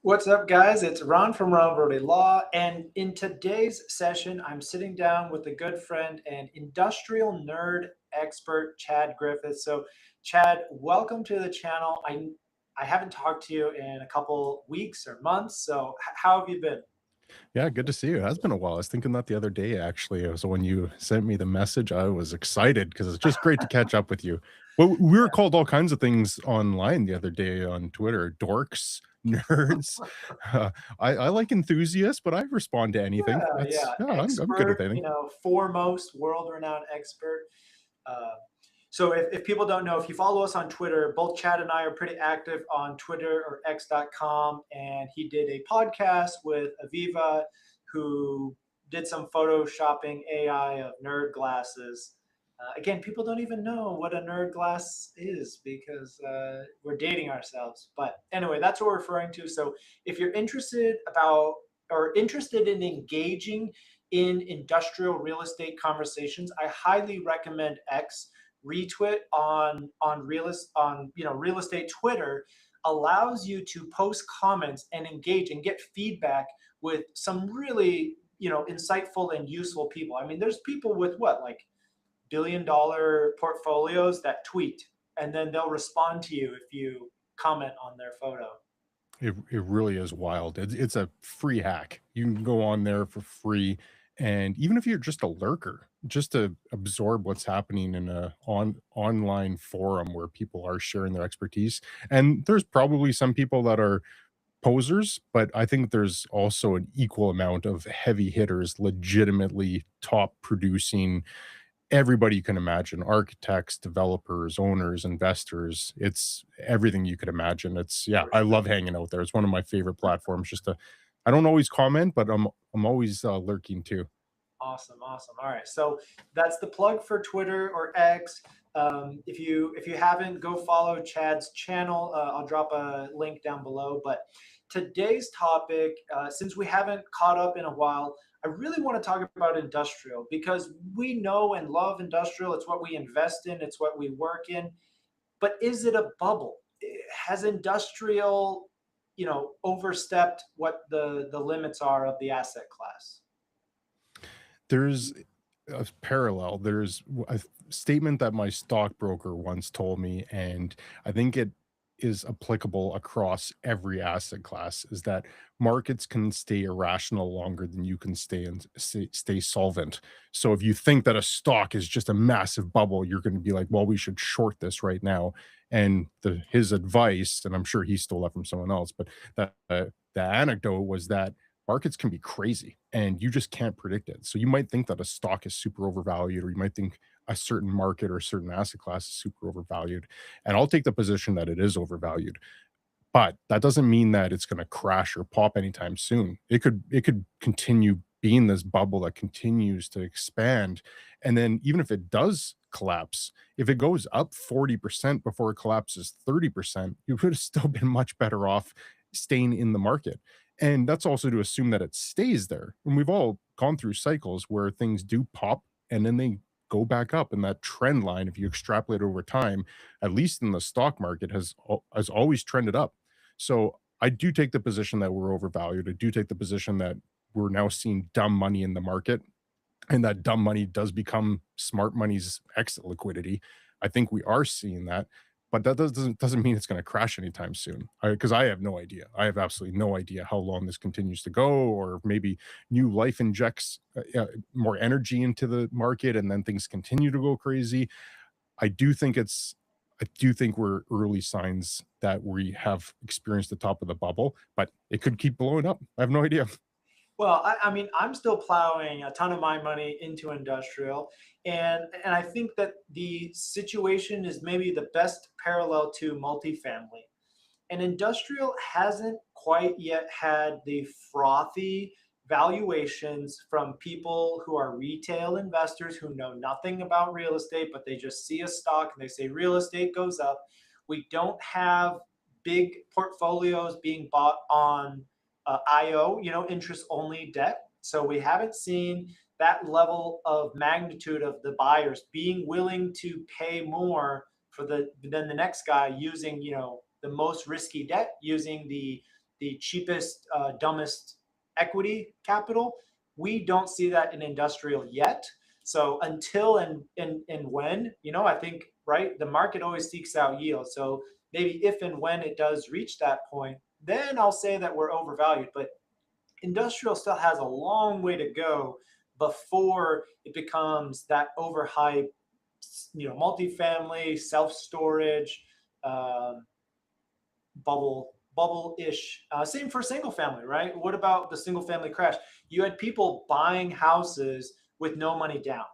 What's up, guys? It's Ron from Ron Brody Law, and in today's session, I'm sitting down with a good friend and industrial nerd expert, Chad Griffiths. So, Chad, welcome to the channel. I haven't talked to you in a couple weeks or months, so how have you been? Yeah, good to see you. It has been a while. I was thinking that the other day, actually. So when you sent me the message, I was excited because it's just great to catch up with you. Well, we were called all kinds of things online the other day on Twitter, dorks, nerds. Uh, I like enthusiasts, but I respond to anything. Yeah, Yeah, I'm good with expert, anything. foremost world-renowned expert. Uh, so if people don't know, if you follow us on Twitter, both Chad and I are pretty active on Twitter or X.com. And he did a podcast with Aviva, who did some photoshopping AI of nerd glasses. Again, people don't even know what a nerd glass is because we're dating ourselves. But anyway, that's what we're referring to. So if you're interested about or interested in engaging in industrial real estate conversations, I highly recommend X. Retweet on real estate Twitter allows you to post comments and engage and get feedback with some really insightful and useful people. I mean, there's people with what, like, billion-dollar portfolios that tweet, and then they'll respond to you if you comment on their photo. It really is wild. It's a free hack. You can go on there for free, and even if you're just a lurker, just to absorb what's happening in a online forum where people are sharing their expertise. And there's probably some people that are posers, but I think there's also an equal amount of heavy hitters, legitimately top producing everybody you can imagine, architects, developers, owners, investors. It's everything you could imagine. It's yeah, For I sure. love hanging out there. It's one of my favorite platforms. Just to I don't always comment, but I'm always lurking too. Awesome, awesome. All right, so that's the plug for Twitter or X. If you haven't, go follow Chad's channel. I'll drop a link down below. But today's topic, since we haven't caught up in a while, I really want to talk about industrial because we know and love industrial. It's what we invest in. It's what we work in. But is it a bubble? Has industrial, overstepped what the limits are of the asset class? There's a parallel. There's a statement that my stockbroker once told me, and I think it is applicable across every asset class, is that markets can stay irrational longer than you can stay solvent. So if you think that a stock is just a massive bubble, you're going to be like, well, we should short this right now. And his advice, and I'm sure he stole that from someone else, but the anecdote was that markets can be crazy and you just can't predict it. So you might think that a stock is super overvalued, or you might think a certain market or a certain asset class is super overvalued. And I'll take the position that it is overvalued. But that doesn't mean that it's going to crash or pop anytime soon. It could continue being this bubble that continues to expand. And then even if it does collapse, if it goes up 40% before it collapses 30%, you would have still been much better off staying in the market. And that's also to assume that it stays there. And we've all gone through cycles where things do pop and then they go back up. And that trend line, if you extrapolate over time, at least in the stock market, has always trended up. So I do take the position that we're overvalued. I do take the position that we're now seeing dumb money in the market, and that dumb money does become smart money's exit liquidity. I think we are seeing that, but that doesn't mean it's going to crash anytime soon. Because I have no idea. I have absolutely no idea how long this continues to go, or maybe new life injects more energy into the market, and then things continue to go crazy. I do think it's I do think we're early signs that we have experienced the top of the bubble, but it could keep blowing up. I have no idea. Well, I mean, I'm still plowing a ton of my money into industrial, and I think that the situation is maybe the best parallel to multifamily. And industrial hasn't quite yet had the frothy valuations from people who are retail investors who know nothing about real estate, but they just see a stock and they say real estate goes up. We don't have big portfolios being bought on IO, interest only debt. So we haven't seen that level of magnitude of the buyers being willing to pay more for than the next guy using, the most risky debt, using the the cheapest, dumbest equity capital. We don't see that in industrial yet. So until and when, I think, right, the market always seeks out yield. So maybe if and when it does reach that point, then I'll say that we're overvalued. But industrial still has a long way to go before it becomes that overhyped, multifamily, self storage, um, bubble-ish. Same for single family, right? What about the single family crash? You had people buying houses with no money down,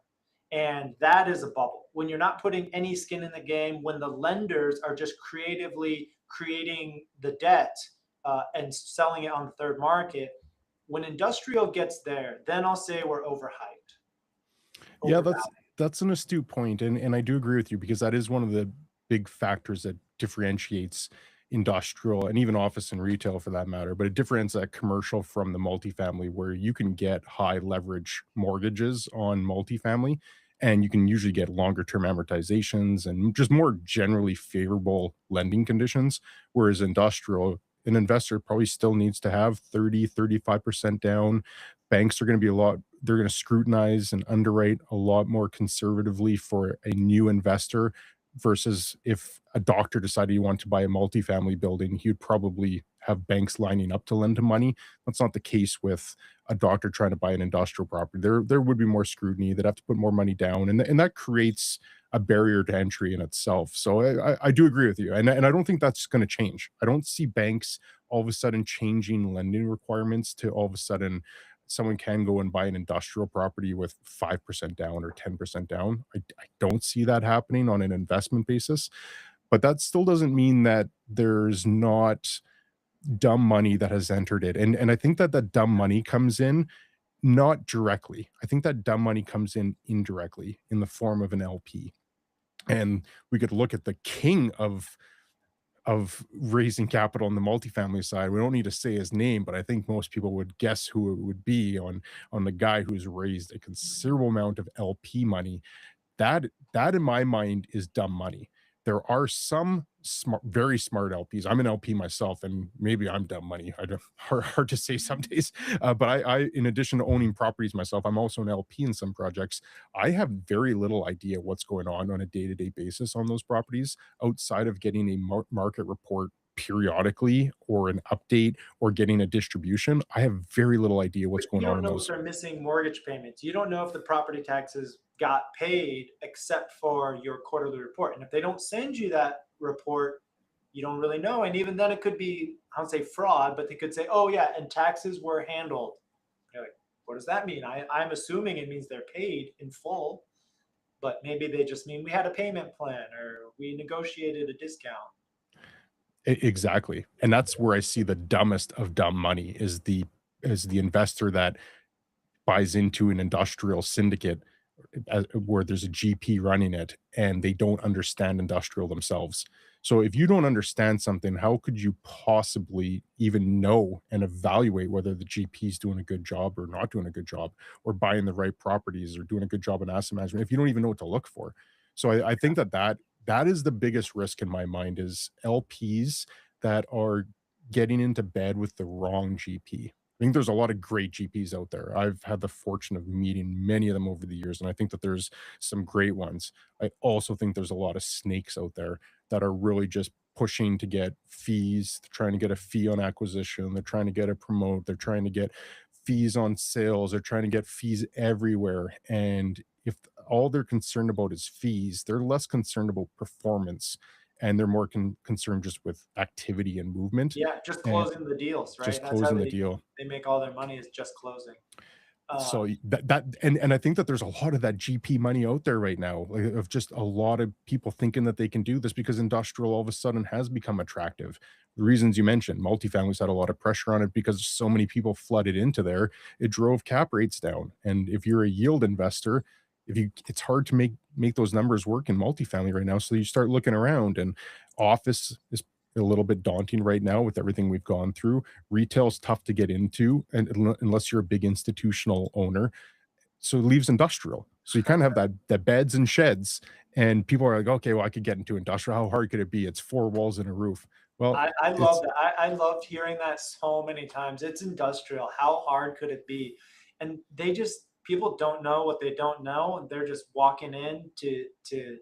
and that is a bubble. When you're not putting any skin in the game, when the lenders are just creatively creating the debt and selling it on the third market, when industrial gets there, then I'll say we're overhyped, Yeah, overvalued. that's an astute point, and I do agree with you because that is one of the big factors that differentiates industrial and even office and retail for that matter, but it differentiates that commercial from the multifamily where you can get high leverage mortgages on multifamily, and you can usually get longer term amortizations and just more generally favorable lending conditions, whereas industrial, an investor probably still needs to have 30-35% down. Banks are going to be a lot, they're going to scrutinize and underwrite a lot more conservatively for a new investor versus if a doctor decided he wanted to buy a multifamily building, he'd probably have banks lining up to lend him money. That's not the case with a doctor trying to buy an industrial property. There would be more scrutiny. They'd have to put more money down, and that creates a barrier to entry in itself. So I do agree with you, and I don't think that's going to change. I don't see banks all of a sudden changing lending requirements to all of a sudden someone can go and buy an industrial property with 5% down or 10% down. I don't see that happening on an investment basis, but that still doesn't mean that there's not dumb money that has entered it. And I think that dumb money comes in not directly. I think that dumb money comes in indirectly in the form of an LP. And we could look at the king of raising capital on the multifamily side. We don't need to say his name, but I think most people would guess who it would be on the guy who's raised a considerable amount of LP money. That in my mind is dumb money. There are some smart, very smart LPs. I'm an LP myself, and maybe I'm dumb money. I don't, hard to say some days. But in addition to owning properties myself, I'm also an LP in some projects. I have very little idea what's going on a day-to-day basis on those properties outside of getting a market report periodically or an update or getting a distribution. I have very little idea But what's you going on don't in know if those. they're missing mortgage payments. You don't know if the property taxes got paid except for your quarterly report. And if they don't send you that report, you don't really know. And even then, it could be, I don't say fraud, but they could say, oh, yeah, and taxes were handled. You're like, what does that mean? I'm assuming it means they're paid in full, but maybe they just mean we had a payment plan or we negotiated a discount. Exactly. And that's where I see the dumbest of dumb money is the investor that buys into an industrial syndicate where there's a GP running it and they don't understand industrial themselves. So if you don't understand something, how could you possibly even know and evaluate whether the GP is doing a good job or not doing a good job or buying the right properties or doing a good job in asset management if you don't even know what to look for? So I think that is the biggest risk in my mind is LPs that are getting into bed with the wrong GP. I think there's a lot of great GPs out there. I've had the fortune of meeting many of them over the years, and I think that there's some great ones. I also think there's a lot of snakes out there that are really just pushing to get fees, trying to get a fee on acquisition, they're trying to get a promote, they're trying to get fees on sales, they're trying to get fees everywhere. And if all they're concerned about is fees, they're less concerned about performance and they're more concerned just with activity and movement Yeah, just and closing the deals, right? just That's how closing the deal. they make all their money is just closing. So Um, and I think that there's a lot of that GP money out there right now, like, of just a lot of people thinking that they can do this because industrial all of a sudden has become attractive. The reasons you mentioned, multifamilies had a lot of pressure on it because so many people flooded into there. It drove cap rates down. And if you're a yield investor, if you it's hard to make those numbers work in multifamily right now. So you start looking around and office is a little bit daunting right now with everything we've gone through. Retail's tough to get into, and unless you're a big institutional owner, so it leaves industrial. So you kind of have that beds and sheds, and people are like, okay, well, I could get into industrial. How hard could it be? It's four walls and a roof. Well, I love it's that. I loved hearing that so many times. It's industrial. How hard could it be? And they just people don't know what they don't know, and they're just walking in to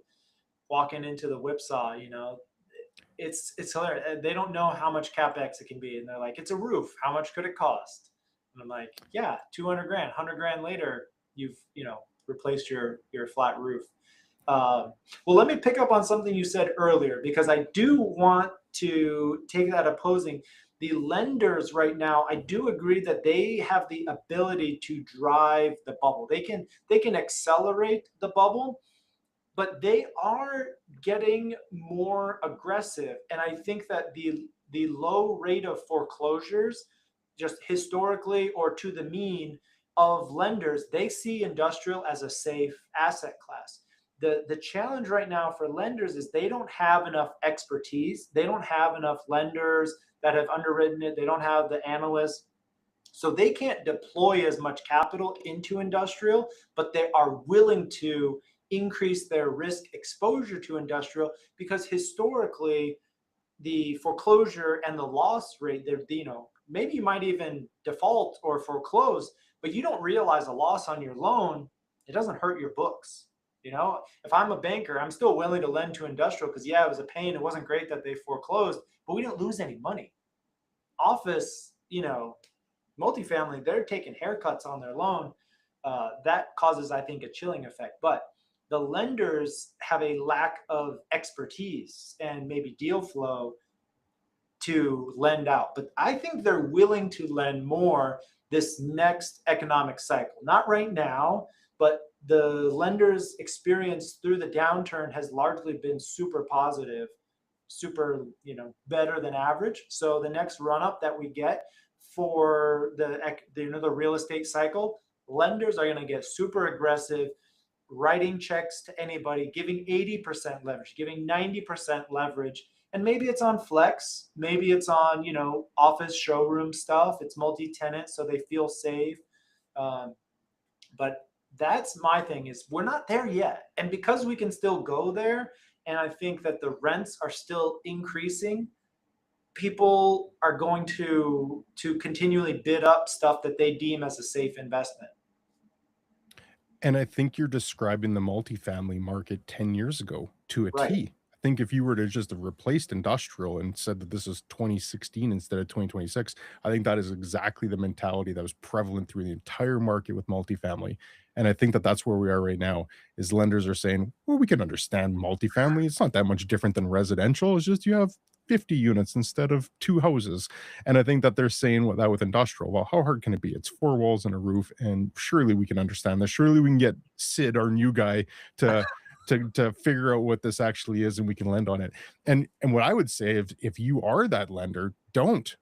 walking into the whipsaw. It's hilarious. They don't know how much capex it can be, and they're like, "It's a roof. How much could it cost?" And I'm like, "Yeah, 200 grand. 100 grand later, you've replaced your flat roof." Well, let me pick up on something you said earlier because I do want to take that opposing. The lenders right now, I do agree that they have the ability to drive the bubble. They can accelerate the bubble, but they are getting more aggressive. And I think that the low rate of foreclosures, just historically or to the mean of lenders, they see industrial as a safe asset class. The challenge right now for lenders is they don't have enough expertise. They don't have enough lenders that have underwritten it. They don't have the analysts. So they can't deploy as much capital into industrial, but they are willing to increase their risk exposure to industrial because historically the foreclosure and the loss rate, maybe you might even default or foreclose, but you don't realize a loss on your loan. It doesn't hurt your books. If I'm a banker, I'm still willing to lend to industrial because, yeah, it was a pain. It wasn't great that they foreclosed, but we didn't lose any money. Office, multifamily, they're taking haircuts on their loan. That causes, I think, a chilling effect. But the lenders have a lack of expertise and maybe deal flow to lend out. But I think they're willing to lend more this next economic cycle. Not right now, but the lenders' experience through the downturn has largely been super positive, super, better than average. So the next run up that we get for the real estate cycle, lenders are going to get super aggressive, writing checks to anybody, giving 80% leverage, giving 90% leverage. And maybe it's on flex, maybe it's on, office showroom stuff. It's multi-tenant, so they feel safe. Um, but that's my thing is we're not there yet. And because we can still go there, and I think that the rents are still increasing, people are going to continually bid up stuff that they deem as a safe investment. And I think you're describing the multifamily market 10 years ago to a Right. T. I think if you were to just have replaced industrial and said that this is 2016 instead of 2026, I think that is exactly the mentality that was prevalent through the entire market with multifamily. And I think that that's where we are right now is lenders are saying, well, we can understand multifamily. It's not that much different than residential. It's just you have 50 units instead of two houses. And I think that they're saying that with industrial. Well, how hard can it be? It's four walls and a roof, and surely we can understand this. Surely we can get Sid, our new guy, to to figure out what this actually is, and we can lend on it. And what I would say, if you are that lender, don't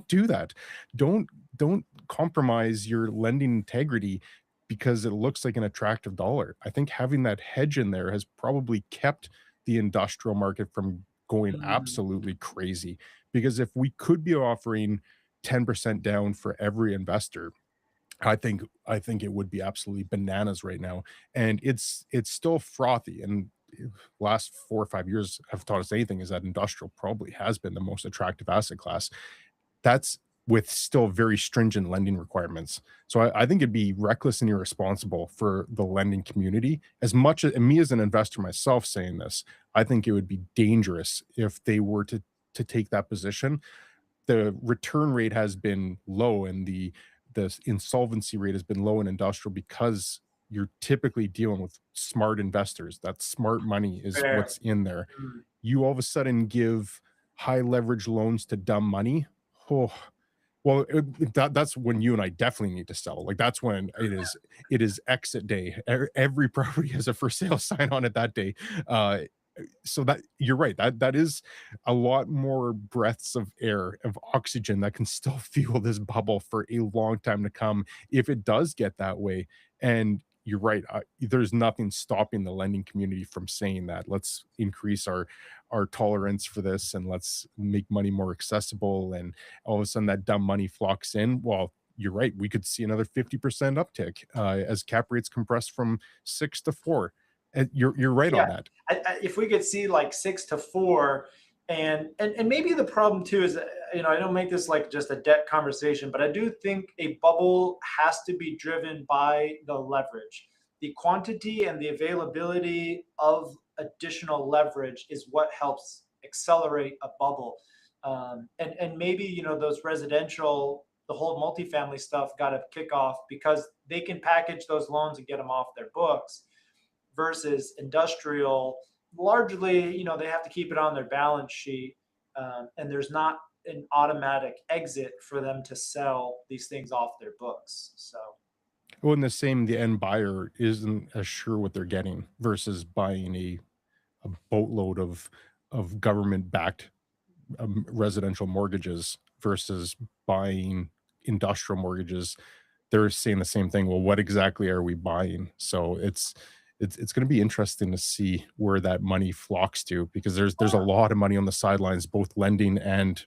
do that. Don't don't compromise your lending integrity because it looks like an attractive dollar. I think having that hedge in there has probably kept the industrial market from going Mm, absolutely crazy. Because if we could be offering 10% down for every investor, I think it would be absolutely bananas right now. And it's still frothy. And last 4 or 5 years have taught us anything is that industrial probably has been the most attractive asset class. That's with still very stringent lending requirements. So I think it'd be reckless and irresponsible for the lending community. As much as and me as an investor myself saying this, I think it would be dangerous if they were to take that position. The return rate has been low and the insolvency rate has been low in industrial because you're typically dealing with smart investors. That smart money is fair. what's in there. Mm, You all of a sudden give high leverage loans to dumb money. Oh, well, that's when you and I definitely need to sell. Like that's when it is exit day. Every property has a for sale sign on it that day. Uh, so that you're right. That is a lot more breaths of air, of oxygen that can still fuel this bubble for a long time to come if it does get that way. And you're right. There's nothing stopping the lending community from saying that. Let's increase our tolerance for this and let's make money more accessible. And all of a sudden, that dumb money flocks in. Well, you're right. We could see another 50% uptick as cap rates compress from 6 to 4. And you're right on yeah. that. If we could see like 6 to 4, And maybe the problem too is, I don't make this like just a debt conversation, but I do think a bubble has to be driven by the leverage. The quantity and the availability of additional leverage is what helps accelerate a bubble. And maybe, those residential, the whole multifamily stuff got to kick off because they can package those loans and get them off their books, versus industrial, largely, they have to keep it on their balance sheet, and there's not an automatic exit for them to sell these things off their books. So Well, in the same, the end buyer isn't as sure what they're getting versus buying a boatload of government backed residential mortgages versus buying industrial mortgages. They're saying the same thing. Well, what exactly are we buying? So it's going to be interesting to see where that money flocks to, because there's a lot of money on the sidelines, both lending and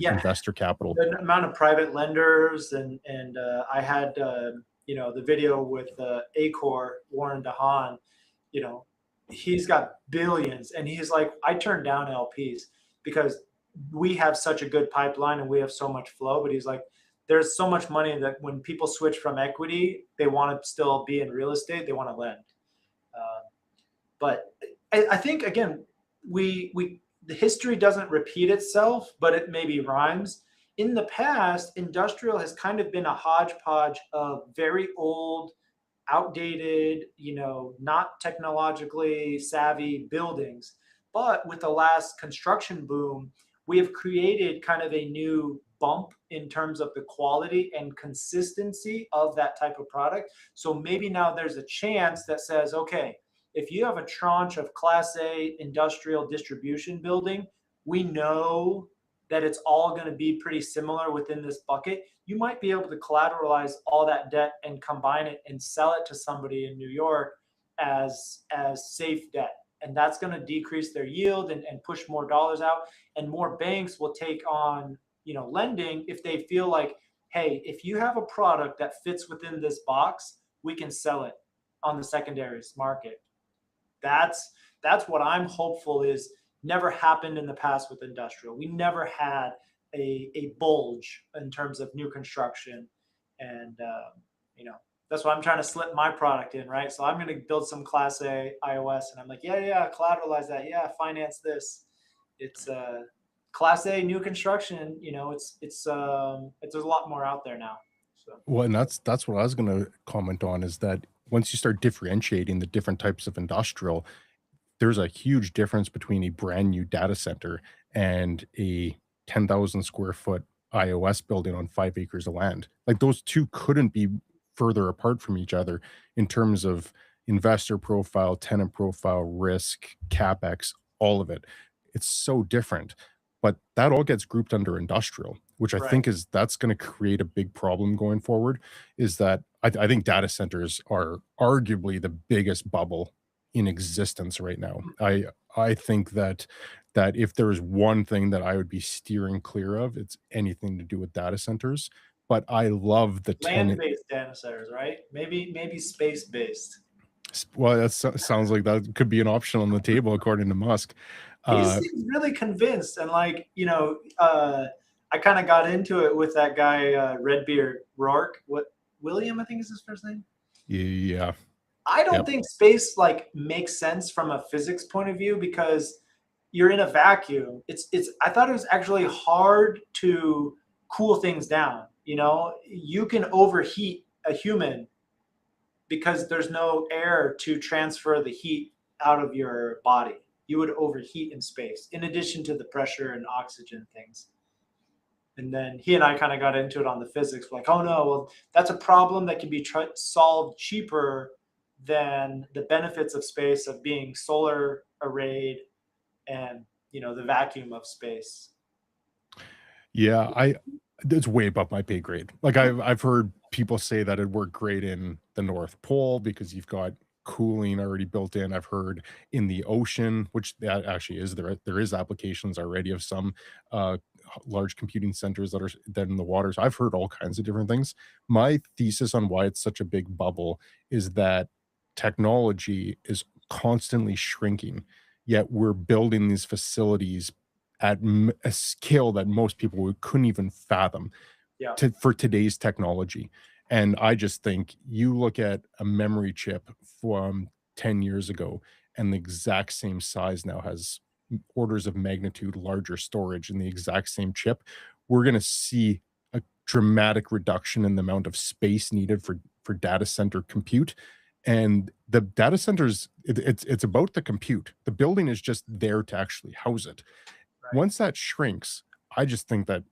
yeah, investor capital. the amount of private lenders, and I had the video with Acor, Warren DeHaan. you know he's got billions, and he's like, I turned down LPs because we have such a good pipeline and we have so much flow. But he's like, there's so much money that when people switch from equity, they want to still be in real estate, they want to lend. uh, but I think, again, we the history doesn't repeat itself, but it maybe rhymes. In the past, industrial has kind of been a hodgepodge of very old, outdated, not technologically savvy buildings. But with the last construction boom, we have created kind of a new bump in terms of the quality and consistency of that type of product. So maybe now there's a chance that says, okay, if you have a tranche of Class A industrial distribution building, we know that it's all going to be pretty similar within this bucket. You might be able to collateralize all that debt and combine it and sell it to somebody in New York as safe debt. And that's going to decrease their yield and push more dollars out. And more banks will take on, lending if they feel like, hey, if you have a product that fits within this box, we can sell it on the secondaries market. That's what I'm hopeful is never happened in the past with industrial. We never had a bulge in terms of new construction, and you know that's why I'm trying to slip my product in, right? So I'm going to build some Class A iOS, and I'm like, yeah, yeah, collateralize that, yeah, finance this. It's Class A new construction. It's there's a lot more out there now. So Well, and that's what I was going to comment on, is that once you start differentiating the different types of industrial, there's a huge difference between a brand new data center and a 10,000 square foot iOS building on 5 acres of land. Like, those two couldn't be further apart from each other in terms of investor profile, tenant profile, risk, capex, all of it. It's so different. But that all gets grouped under industrial, which I right. think is that's going to create a big problem going forward. Is that I think data centers are arguably the biggest bubble in existence right now. I think that if there is one thing that I would be steering clear of, it's anything to do with data centers. But I love the tenant. Land-based data centers, right? Maybe space-based. Well, that sounds like that could be an option on the table, according to Musk. He Uh, seems really convinced, and like, I kind of got into it with that guy, Redbeard Rourke. What, William, I think is his first name. yeah, I don't yep, think space like makes sense from a physics point of view because you're in a vacuum. It's I thought it was actually hard to cool things down. You can overheat a human because there's no air to transfer the heat out of your body. You would overheat in space, in addition to the pressure and oxygen things. And then he and I kind of got into it on the physics, like, oh no, well, that's a problem that can be solved cheaper than the benefits of space, of being solar arrayed, and the vacuum of space. yeah. I It's way above my pay grade. Like, I've heard people say that it worked great in the North Pole because you've got cooling already built in. I've heard in the ocean, which that actually is there is applications already of some large computing centers that in the waters. I've heard all kinds of different things. My thesis on why it's such a big bubble is that technology is constantly shrinking, yet we're building these facilities at a scale that most people couldn't even fathom Yeah, for today's technology. And I just think you look at a memory chip from 10 years ago, and the exact same size now has orders of magnitude larger storage in the exact same chip. We're going to see a dramatic reduction in the amount of space needed for data center compute. And the data centers, it's about the compute. The building is just there to actually house it. right. Once that shrinks, I just think that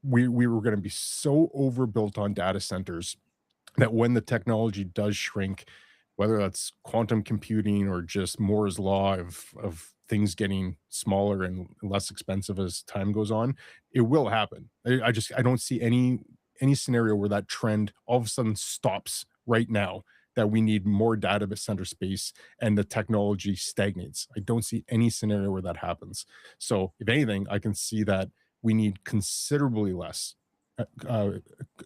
we were going to be so overbuilt on data centers that when the technology does shrink, whether that's quantum computing or just Moore's law of things getting smaller and less expensive as time goes on, it will happen. I don't see any scenario where that trend all of a sudden stops right now, that we need more data center space and the technology stagnates. I don't see any scenario where that happens. So if anything, I can see that we need considerably less uh, uh,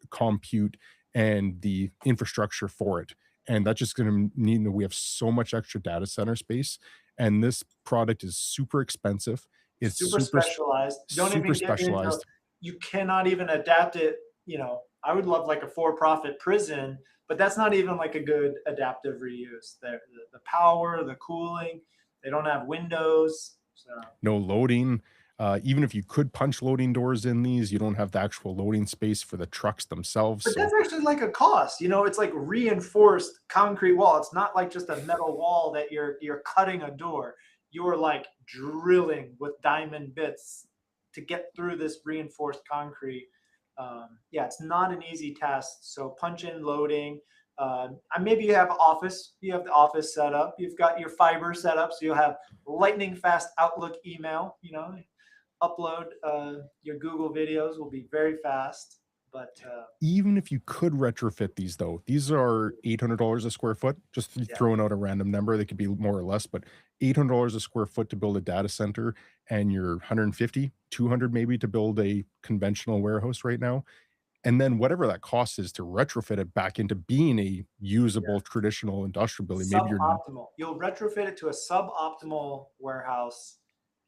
compute and the infrastructure for it. And that's just going to mean that we have so much extra data center space. And this product is super expensive. It's Super specialized. Don't super even get me into, specialized. you cannot even adapt it. I would love like a for-profit prison, but that's not even like a good adaptive reuse. The power, the cooling, they don't have windows. So, No loading. Even if you could punch loading doors in these, you don't have the actual loading space for the trucks themselves. but that's So actually like a cost. It's like reinforced concrete wall. It's not like just a metal wall that you're cutting a door. You're like drilling with diamond bits to get through this reinforced concrete. Yeah, it's not an easy task. So punch in loading. And maybe you have office. You have the office set up. You've got your fiber set up, so you'll have lightning fast Outlook email. Upload your Google videos will be very fast. But even if you could retrofit these, though, these are $800 a square foot, just yeah, throwing out a random number. They could be more or less, but $800 a square foot to build a data center, and you're 150, 200 maybe to build a conventional warehouse right now. And then whatever that cost is to retrofit it back into being a usable traditional industrial building, maybe you're suboptimal. You'll retrofit it to a suboptimal warehouse,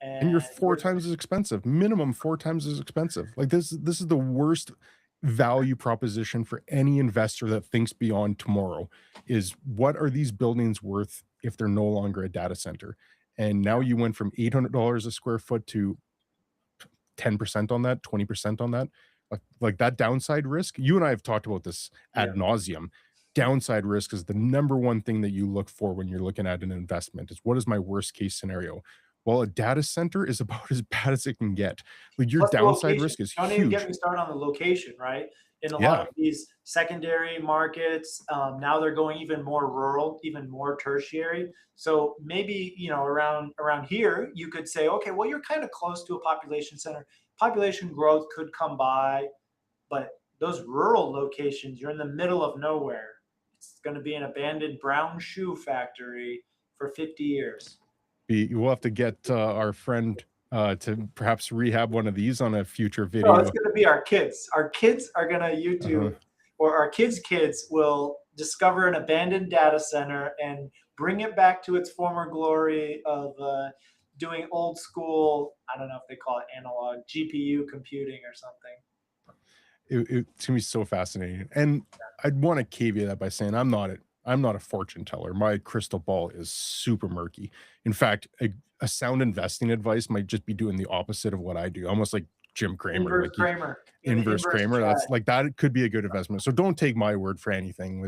and you're and 4 times as expensive, minimum 4 times as expensive. Like this is the worst value proposition for any investor that thinks beyond tomorrow is what are these buildings worth if they're no longer a data center? And now yeah, you went from $800 a square foot to 10% on that, 20% on that. Like that downside risk, you and I have talked about this yeah. ad nauseum. Downside risk is the number one thing that you look for when you're looking at an investment is what is my worst case scenario? Well, a data center is about as bad as it can get. Like your Plus the downside location. risk is Don't even get huge. me started on the location, right? In a lot of Yeah. these secondary markets, now they're going even more rural, even more tertiary. So maybe around here, you could say, okay, well, you're kind of close to a population center. Population growth could come by, but those rural locations, you're in the middle of nowhere. It's going to be an abandoned brown shoe factory for 50 years. We'll have to get our friend to perhaps rehab one of these on a future No, it's video. going to be our kids. Our kids are going to Uh-huh. YouTube, or our kids' will discover an abandoned data center and bring it back to its former glory of doing old school, I don't know if they call it analog, GPU computing or something. It's gonna be so fascinating. And I'd want to caveat that by saying I'm not a fortune teller. My crystal ball is super murky. In fact, a sound investing advice might just be doing the opposite of what I do, almost like Jim Cramer, Inverse like you Kramer. You're the inverse inverse Kramer. strat. That's like that could be a good investment. So don't take my word for anything.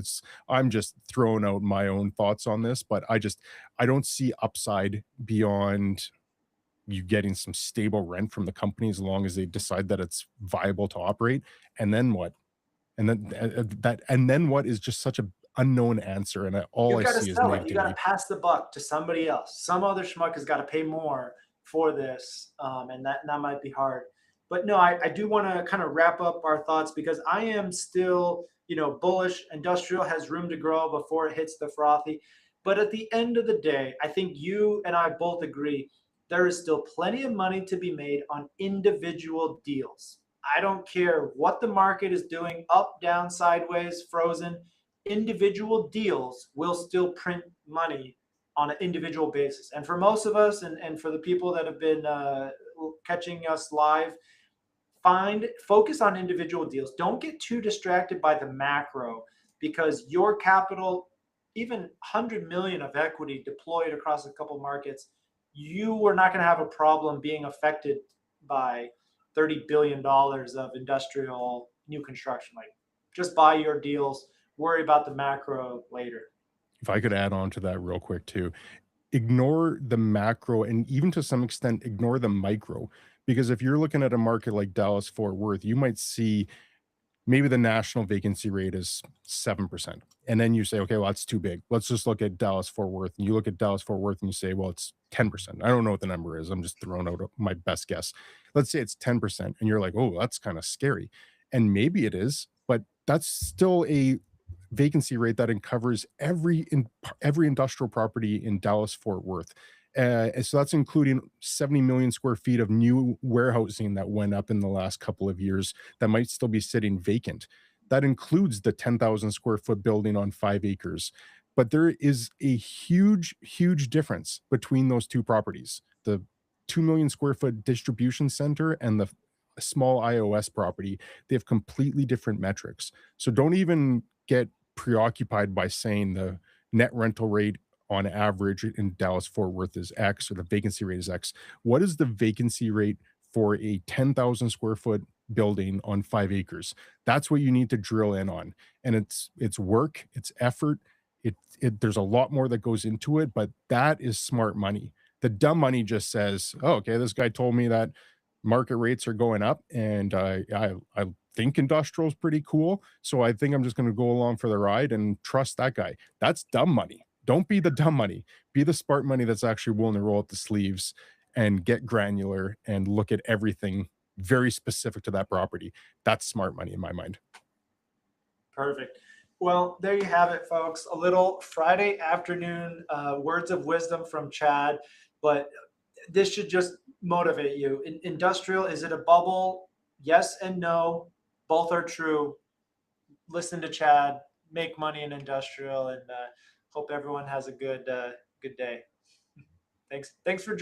I'm just throwing out my own thoughts on this, but I don't see upside beyond you getting some stable rent from the company as long as they decide that it's viable to operate. And then what? And then what is just such a unknown answer, and all You've I got to see is sell it. You got to negativity. pass the buck to somebody else. Some other schmuck has got to pay more for this, and that might be hard. But no, I do want to kind of wrap up our thoughts because I am still, bullish. Industrial has room to grow before it hits the frothy. But at the end of the day, I think you and I both agree there is still plenty of money to be made on individual deals. I don't care what the market is doing, up, down, sideways, frozen. Individual deals will still print money on an individual basis. And for most of us, and for the people that have been catching us live, focus on individual deals. Don't get too distracted by the macro, because your capital, even 100 million of equity deployed across a couple markets, you are not going to have a problem being affected by $30 billion of industrial new construction. Like, just buy your deals, worry about the macro later. If I could add on to that real quick too, ignore the macro and even to some extent ignore the micro, because if you're looking at a market like Dallas Fort Worth, you might see maybe the national vacancy rate is 7%. And then you say, okay, well, that's too big. Let's just look at Dallas Fort Worth. And you look at Dallas Fort Worth and you say, well, it's 10%. I don't know what the number is. I'm just throwing out my best guess. Let's say it's 10%. And you're like, oh, that's kind of scary. And maybe it is, but that's still a vacancy rate that uncovers every industrial property in Dallas Fort Worth. And so that's including 70 million square feet of new warehousing that went up in the last couple of years that might still be sitting vacant. That includes the 10,000 square foot building on 5 acres. But there is a huge, huge difference between those two properties. The 2 million square foot distribution center and the small iOS property, they have completely different metrics. So don't even get preoccupied by saying the net rental rate on average in Dallas Fort Worth is X or the vacancy rate is X. What is the vacancy rate for a 10,000 square foot building on 5 acres? That's what you need to drill in on. And it's work, it's effort. There's a lot more that goes into it, but that is smart money. The dumb money just says, oh, okay, this guy told me that market rates are going up, and I think industrial is pretty cool, so I think I'm just going to go along for the ride and trust that guy. That's dumb money. Don't be the dumb money. Be the smart money that's actually willing to roll up the sleeves and get granular and look at everything very specific to that property. That's smart money in my mind. Perfect. Well, there you have it, folks. A little Friday afternoon words of wisdom from Chad, but this should just motivate you. Industrial, is it a bubble? Yes and no. Both are true. Listen to Chad, make money in industrial, and hope everyone has a good day. Thanks for joining.